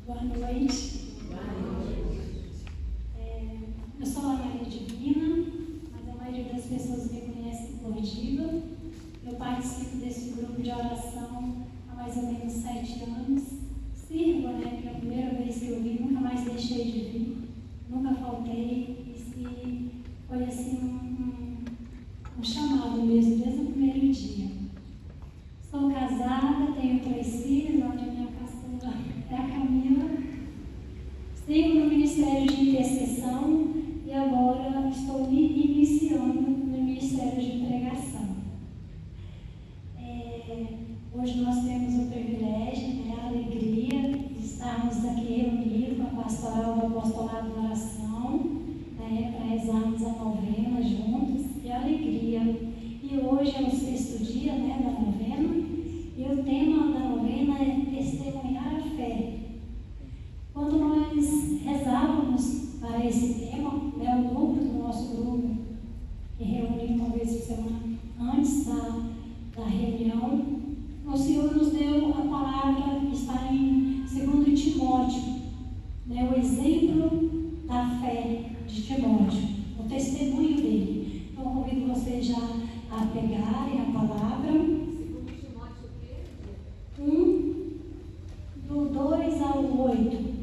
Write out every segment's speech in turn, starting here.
Boa noite. Eu sou a Maria Divina, mas a maioria das pessoas me conhecem por Diva. Eu participo desse grupo de oração há mais ou menos 7 anos. Sirvo, que é a primeira vez que eu vim, nunca mais deixei de vir, nunca faltei. E foi assim um chamado mesmo, desde o primeiro dia. Sou casada, tenho 3 filhos, onde a minha caçula é a Camila. Sigo no Ministério de Intercessão e agora estou me iniciando no Ministério de Pregação. Hoje nós temos o privilégio, a alegria de estarmos aqui reunidos com a pastoral do Apostolado da Oração, para rezarmos a novena juntos, e a alegria. E hoje é o 6º dia da novena, e o tema da novena é testemunhar a fé. Quando nós rezávamos para esse tema, o grupo do nosso grupo, que reuniu uma vez por semana antes da reunião, o Senhor nos deu a palavra que está em 2 Timóteo, o exemplo da fé de Timóteo, o testemunho dele. Então, convido vocês já a pegarem a palavra. 2 Timóteo o quê? 1, do 2 ao 8.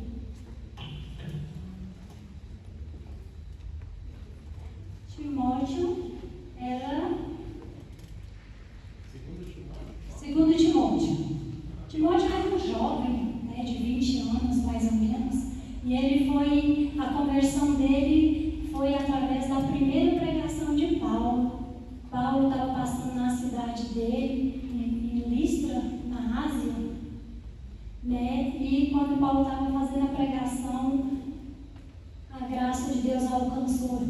Timóteo era... 2 Timóteo. Timóteo era um jovem, de 20 anos mais ou menos, e ele foi, a conversão dele foi através da primeira pregação de Paulo. Paulo estava passando na cidade dele, em Listra, na Ásia, e quando Paulo estava fazendo a pregação, a graça de Deus alcançou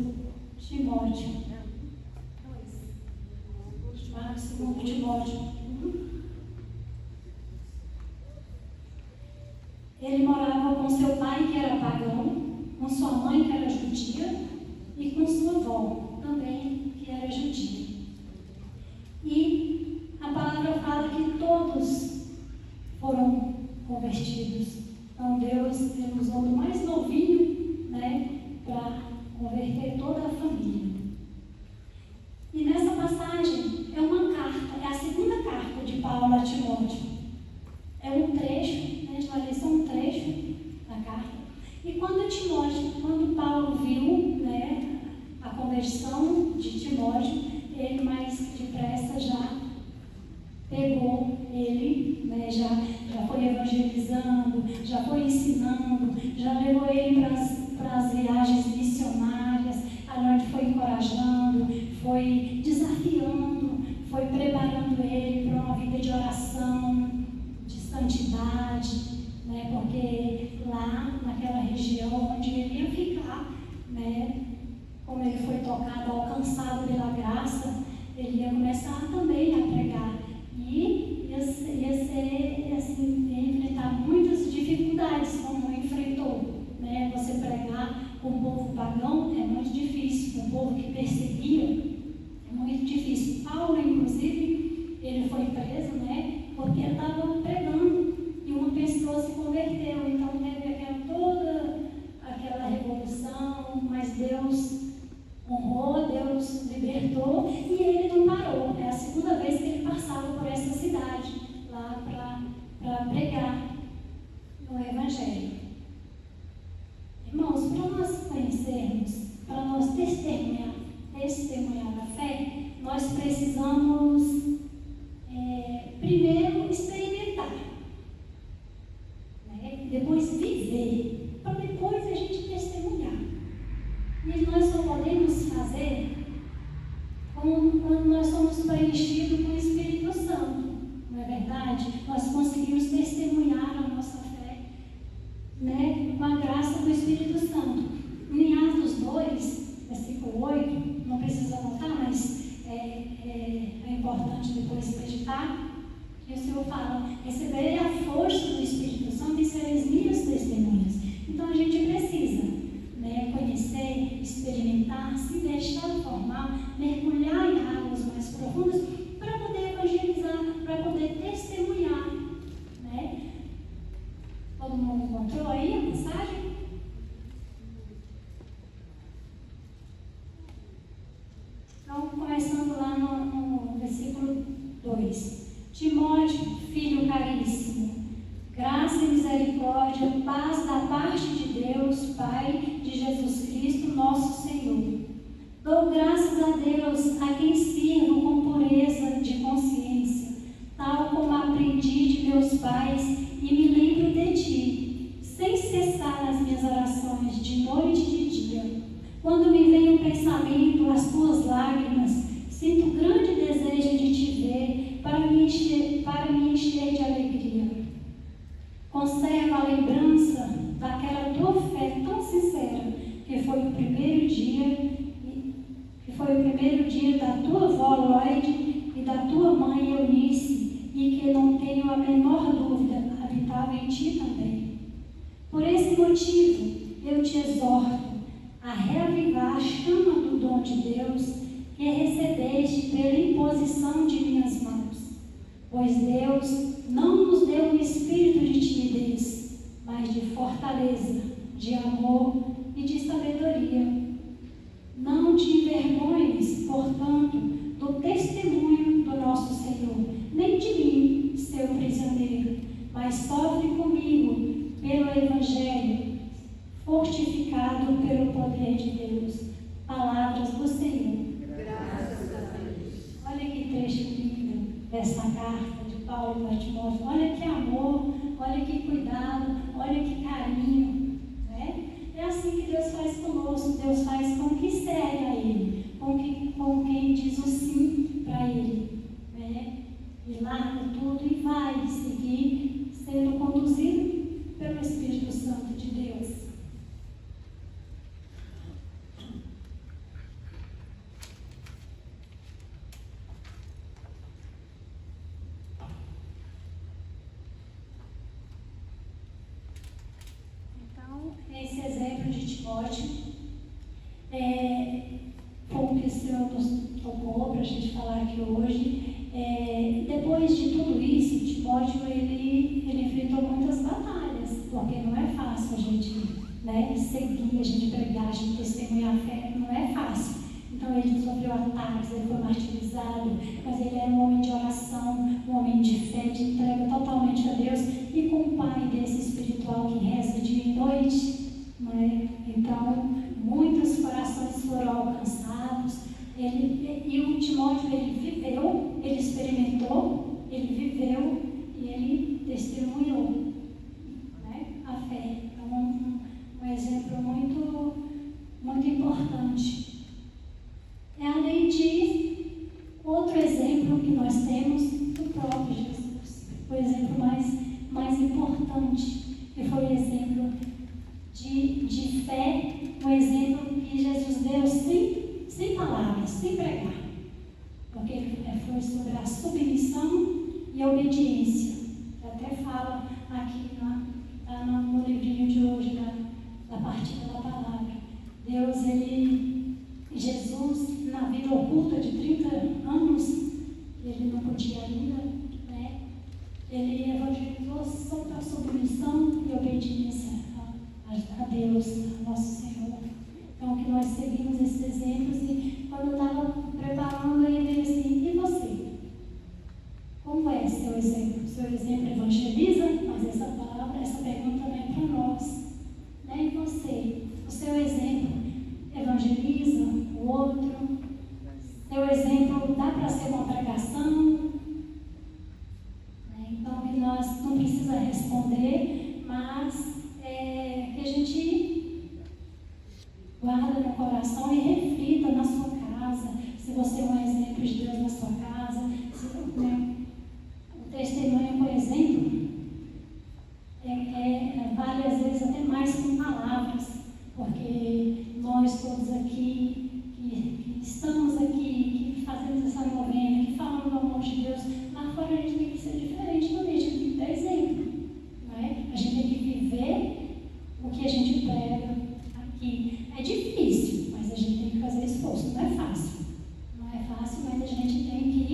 Timóteo. 2 Timóteo. Ele morava com seu pai, que era pagão, com sua mãe, que era judia, e com sua avó, também, que era judia. E a palavra fala que todos foram convertidos. Então Deus usou o mais novinho, para converter toda a família. E nessa passagem é uma carta, é a 2ª carta de Paulo a Timóteo. É um trecho, a gente vai ler só um trecho da carta. E quando Paulo viu, a conversão de Timóteo, ele mais depressa já pegou ele, já foi evangelizando, já foi ensinando, já levou ele para as viagens missionárias, onde foi encorajando, foi desafiando, foi preparando ele para uma vida de oração, de santidade, porque lá naquela região onde ele ia ficar, como ele foi tocado, alcançado pela graça, ele ia começar também a pregar. E ia ser assim, ia enfrentar muitas dificuldades, como enfrentou. Você pregar com o povo pagão é muito difícil, com o povo que perseguia é muito difícil. Paulo, inclusive, ele foi preso, porque ele estava pregando e uma pessoa se converteu. Então teve toda aquela revolução, mas Deus honrou, Deus libertou e ele não parou. É a 2ª vez que ele passava por essa cidade lá para pregar o Evangelho. Irmãos, para nós conhecermos, para nós testemunhar a fé, nós precisamos primeiro experimentar, depois viver, para depois a gente testemunhar. E nós só podemos fazer quando nós somos preenchidos com o Espírito Santo, não é verdade? Nós conseguimos testemunhar a nossa fé, com a graça do Espírito Santo. Em Atos 2, versículo 8, não precisa anotar, mas é importante depois meditar, que o Senhor fala: receberei a força do Espírito Santo e sereis minhas testemunhas. Então a gente precisa conhecer, experimentar, se deixar formar, mergulhar em águas mais profundas para poder evangelizar, para poder testemunhar. Todo mundo Encontrou aí a passagem? Então, começando lá no versículo 2. Timóteo, filho caríssimo, graça e misericórdia, paz da parte de Deus, Pai, de Jesus Cristo, nosso Senhor. Dou graças a Deus, a quem sirvo com pureza de consciência, tal como aprendi de meus pais, e me lembro de ti, sem cessar nas minhas orações, de noite e de dia. Quando me vem o pensamento, as tuas lágrimas, sinto grande desejo de te ver, para me encher de alegria. Conserva a lembrança daquela tua fé tão sincera, que foi o primeiro dia da tua avó Lloyd e da tua mãe Eunice, e que não tenho a menor dúvida, habitava em ti também. Por esse motivo, eu te exorto a reavivar a chama do dom de Deus que recebeste pela imposição de minhas mãos. Pois Deus não nos deu um espírito de timidez, mas de fortaleza, de amor e de sabedoria. Não te envergonhes, portanto, do testemunho do nosso Senhor, nem de mim, seu prisioneiro, mas sofre comigo pelo Evangelho, fortificado pelo poder de Deus. Palavras do Senhor. Graças a Deus. Olha que trecho lindo dessa carta de Paulo para Timóteo. Olha que amor, olha que cuidado, olha que carinho, né? É assim que Deus faz conosco. Deus faz com que segue a Ele, com quem diz o sim para Ele, né? E larga tudo e vai seguir sendo conduzido pelo Espírito Santo de Deus. Esse exemplo de Timóteo foi o que o Senhor nos tocou para a gente falar aqui hoje. Depois de tudo isso, Timóteo ele enfrentou muitas batalhas, porque não é fácil a gente, né, seguir, a gente pregar, a gente testemunhar a fé, não é fácil. Então ele sofreu ataques, ele foi martirizado, mas ele era um homem de oração, um homem de fé, de entrega totalmente a Deus e com um pai desse espiritual que reza dia e noite, né? Então muitos corações foram alcançados. E o Timóteo ele viveu, ele experimentou, ele viveu e ele testemunhou, né, a fé. Então um exemplo muito, muito importante. Além de outro exemplo que nós temos do próprio Jesus, o exemplo mais importante, que foi o exemplo de fé, um exemplo que Jesus deu sem palavras, sem pregar, porque ele foi sobre a submissão e a obediência. Até fala aqui no livrinho de hoje, da partilha da palavra. Jesus, na vida oculta de 30 anos, ele não podia ainda, né? Ele evangelizou sobre a submissão e obediência a Deus, a nosso Senhor. Então, que nós seguimos esses exemplos. E quando eu estava preparando, ele veio assim: e você? Como é seu exemplo? Seu exemplo evangeliza? Mas essa pergunta também é para nós, né? E você? O seu exemplo evangeliza o outro? Seu exemplo dá para ser uma pregação? Então, que nós não precisa responder, mas que a gente guarda no coração e reflita na sua casa, se você é um exemplo de Deus na sua casa. O testemunho, por exemplo, vale às vezes até mais com palavras, porque nós todos aqui, que estamos aqui, que fazemos essa novena, que falamos do amor de Deus, lá fora a gente tem que ser diferente também, a gente tem que dar exemplo, não é? A gente tem que viver o que a gente prega aqui. É difícil, mas a gente tem que fazer esforço, não é fácil. Não é fácil, mas a gente tem que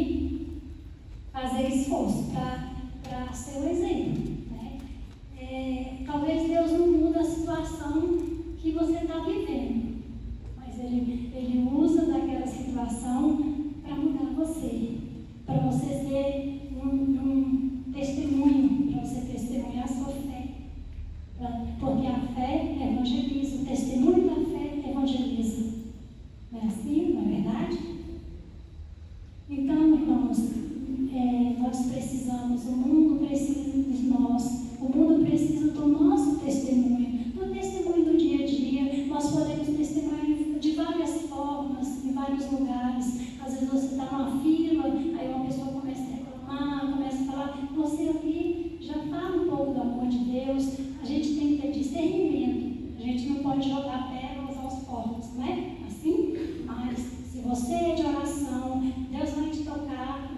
evangeliza. O testemunho da fé evangeliza. Não é assim? Não é verdade? Então, irmãos, nós precisamos, o mundo precisa de nós, o mundo precisa do nosso testemunho, do testemunho do dia a dia. Nós podemos testemunhar de várias formas, em vários lugares. Às vezes você está numa fila, aí uma pessoa começa a reclamar, começa a falar, você ali já fala um pouco do amor de Deus. A gente tem que ter discernimento, a gente não pode jogar pérolas aos porcos, não é assim? Mas se você é de oração, Deus vai te tocar,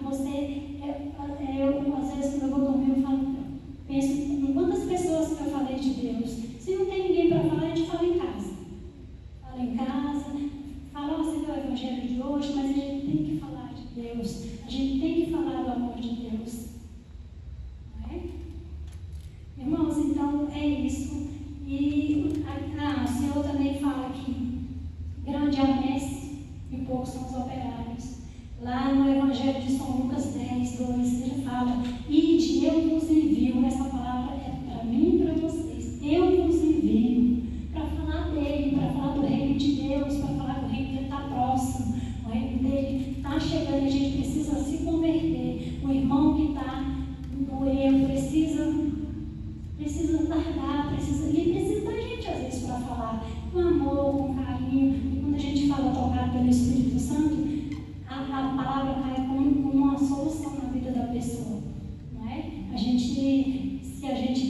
eu às vezes quando eu vou dormir, penso em quantas pessoas que eu falei de Deus. Se não tem ninguém para falar, a gente fala em casa. Fala em casa, fala você do evangelho de hoje, mas a gente tem que falar de Deus, a gente tem que falar do amor de Deus. Não é? Irmãos, então é isso. E o Senhor também fala que grande é a messe e poucos são os operários. Lá no Evangelho de São Lucas 10, 2, ele fala: ide, eu vos envio. Essa palavra é para mim e para vocês. Eu vos envio para falar dele, para falar do reino de Deus, para falar que o reino dele está próximo, o reino dele está chegando e a gente precisa se converter. O irmão que está no erro precisa tardar, precisa da gente às vezes para falar com amor, com carinho. E quando a gente fala tocado pelo Espírito Santo, a palavra cai como uma solução na vida da pessoa, não é? Se a gente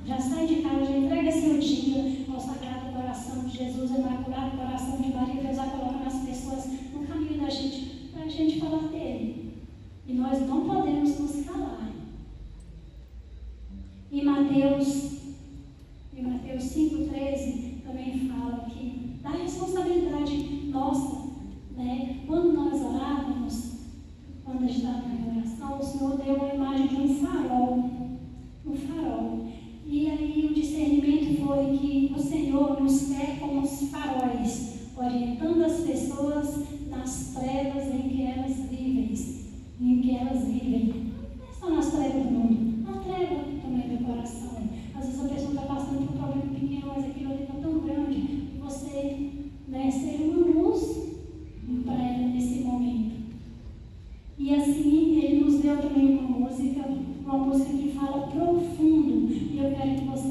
já sai de casa, já entrega seu dia ao Sagrado Coração de Jesus, Imaculado Coração de Maria, Deus vai colocando as pessoas no caminho da gente, para a gente falar dele. E nós não podemos nos calar. E Mateus 5,13 também fala que da responsabilidade nossa, né? Quando nós orávamos, quando a gente estava na oração, o Senhor deu uma imagem de um farol. E aí o discernimento foi que o Senhor nos quer como os faróis, orientando as pessoas nas trevas em que elas vivem. Não é só nas trevas do mundo, na treva também do coração. Às vezes a pessoa está passando por um problema pequeno, mas aquilo ali está tão grande, e você, ser uma luz para ela nesse momento. E assim, ele nos deu também uma música que fala profundo, e eu quero que você